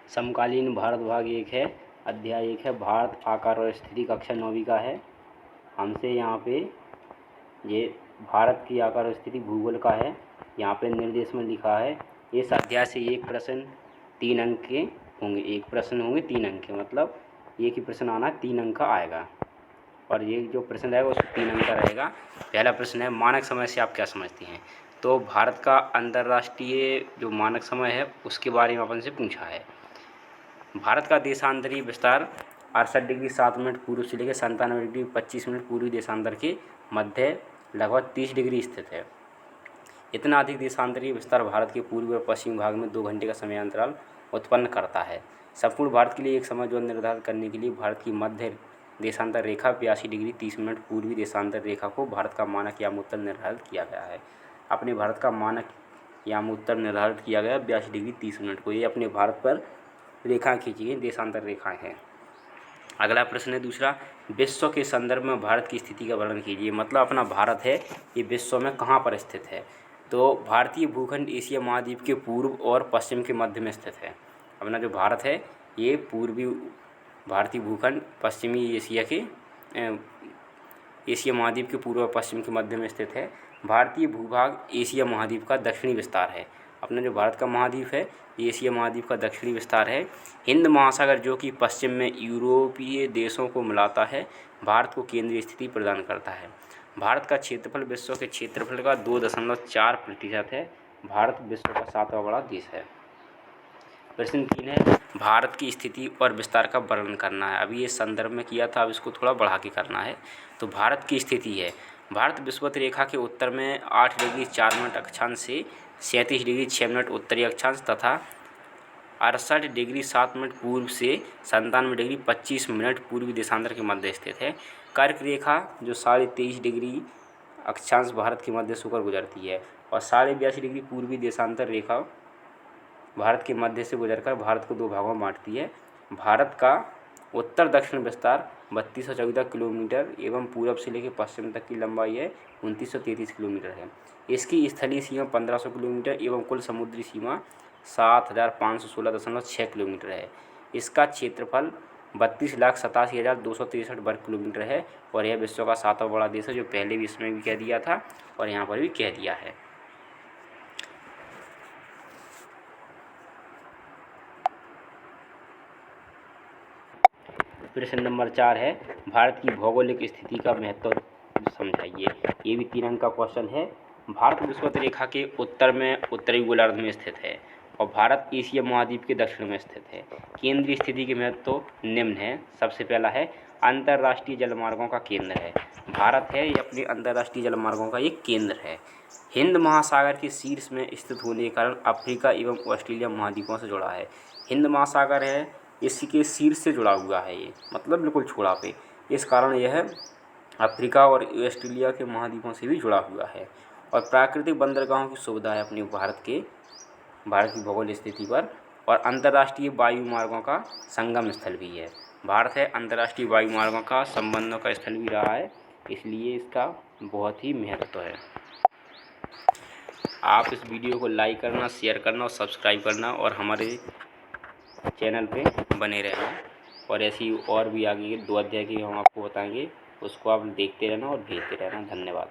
समकालीन भारत भाग 1 है, अध्याय 1 है भारत आकार और स्थिति, कक्षा 9वीं का है। हमसे यहाँ पे ये भारत की आकार और स्थिति भूगोल का है। यहाँ पे निर्देश में लिखा है इस अध्याय से एक प्रश्न 3 अंक के होंगे, एक प्रश्न होंगे 3 अंक के, मतलब एक ही प्रश्न आना है 3 अंक का आएगा और ये जो प्रश्न रहेगा उसमें 3 अंक का रहेगा। पहला प्रश्न है मानक समय से आप क्या समझते हैं। तो भारत का अंतर्राष्ट्रीय जो मानक समय है उसके बारे में अपन से पूछा है। भारत का देशांतरीय विस्तार 68 डिग्री 7 मिनट पूर्व से लेकर 97 डिग्री 25 मिनट पूर्वी देशांतर के मध्य लगभग 30 डिग्री स्थित है। इतना अधिक देशांतरीय विस्तार भारत के पूर्वी और पश्चिमी भाग में 2 घंटे का समय अंतराल उत्पन्न करता है। संपूर्ण भारत के लिए एक समय जोन निर्धारित करने के लिए भारत की मध्य देशांतर रेखा 82 डिग्री 30 मिनट पूर्वी देशांतर रेखा को भारत का मानक यामोत्तर निर्धारित किया गया है। अपने भारत का मानक यामोत्तर निर्धारित किया गया 82 डिग्री 30 मिनट को। ये अपने भारत पर रेखा खींची गई देशांतर रेखाएं हैं। अगला प्रश्न है दूसरा, विश्व के संदर्भ में भारत की स्थिति का वर्णन कीजिए। मतलब अपना भारत है ये विश्व में कहाँ पर स्थित है। तो भारतीय भूखंड एशिया महाद्वीप के पूर्व और पश्चिम के मध्य में स्थित है। अपना जो भारत है ये पूर्वी भारतीय भूखंड पश्चिमी एशिया के एशिया महाद्वीप के पूर्व और पश्चिम के मध्य में स्थित है। भारतीय भूभाग एशिया महाद्वीप का दक्षिणी विस्तार है। अपना जो भारत का महाद्वीप है ये एशिया महाद्वीप का दक्षिणी विस्तार है। हिंद महासागर जो कि पश्चिम में यूरोपीय देशों को मिलाता है भारत को केंद्रीय स्थिति प्रदान करता है। भारत का क्षेत्रफल विश्व के क्षेत्रफल का 2.4% है। भारत विश्व का 7वां बड़ा देश है। प्रश्न 3 है भारत की स्थिति और विस्तार का वर्णन करना है। अभी ये संदर्भ में किया था, अब इसको थोड़ा बढ़ा के करना है। तो भारत की स्थिति है, भारत विषुवत रेखा के उत्तर में 8 डिग्री 4 मिनट अक्षांश से 37 डिग्री 6 मिनट उत्तरी अक्षांश तथा 68 डिग्री 7 मिनट पूर्व से 97 डिग्री 25 मिनट पूर्वी देशांतर के मध्य स्थित है। कर्क रेखा जो 23.5 डिग्री अक्षांश भारत के मध्य से होकर गुजरती है और 82.5 डिग्री पूर्वी देशांतर रेखा भारत के मध्य से गुजरकर भारत को 2 भागों में बांटती है। भारत का उत्तर दक्षिण विस्तार 3214 किलोमीटर एवं पूरब से लेकर पश्चिम तक की लंबाई है 2933 किलोमीटर है। इसकी स्थलीय सीमा 1500 किलोमीटर एवं कुल समुद्री सीमा 7516.6 किलोमीटर है। इसका क्षेत्रफल 32,87,263 वर्ग किलोमीटर है और यह विश्व का 7वां बड़ा देश है, जो पहले भी इसमें भी कह दिया था और यहाँ पर भी कह दिया है। प्रश्न नंबर 4 है भारत की भौगोलिक स्थिति का महत्व समझाइए। ये भी 3 अंक का क्वेश्चन है। भारत विषुवत रेखा के उत्तर में उत्तरी गोलार्ध में स्थित है और भारत एशिया महाद्वीप के दक्षिण में स्थित है। केंद्रीय स्थिति के महत्व निम्न है। सबसे पहला है अंतर्राष्ट्रीय जलमार्गों का केंद्र है। भारत है ये अपने अंतर्राष्ट्रीय जलमार्गों का एक केंद्र है। हिंद महासागर के शीर्ष में स्थित होने के कारण अफ्रीका एवं ऑस्ट्रेलिया महाद्वीपों से जुड़ा है। हिंद महासागर है इसके शीर्ष से जुड़ा हुआ है, ये मतलब बिल्कुल छोड़ा पे, इस कारण यह अफ्रीका और ऑस्ट्रेलिया के महाद्वीपों से भी जुड़ा हुआ है। और प्राकृतिक बंदरगाहों की सुविधा है अपने भारत की भौगोलिक स्थिति पर। और अंतर्राष्ट्रीय वायु मार्गों का संगम स्थल भी है। भारत है अंतर्राष्ट्रीय वायु मार्गों का संबंधों का स्थल भी रहा है, इसलिए इसका बहुत ही महत्व है। आप इस वीडियो को लाइक करना, शेयर करना और सब्सक्राइब करना और हमारे चैनल पे बने रहना। और ऐसी और भी आगे के 2 अध्याय की हम आपको बताएंगे, उसको आप देखते रहना और भेजते रहना। धन्यवाद।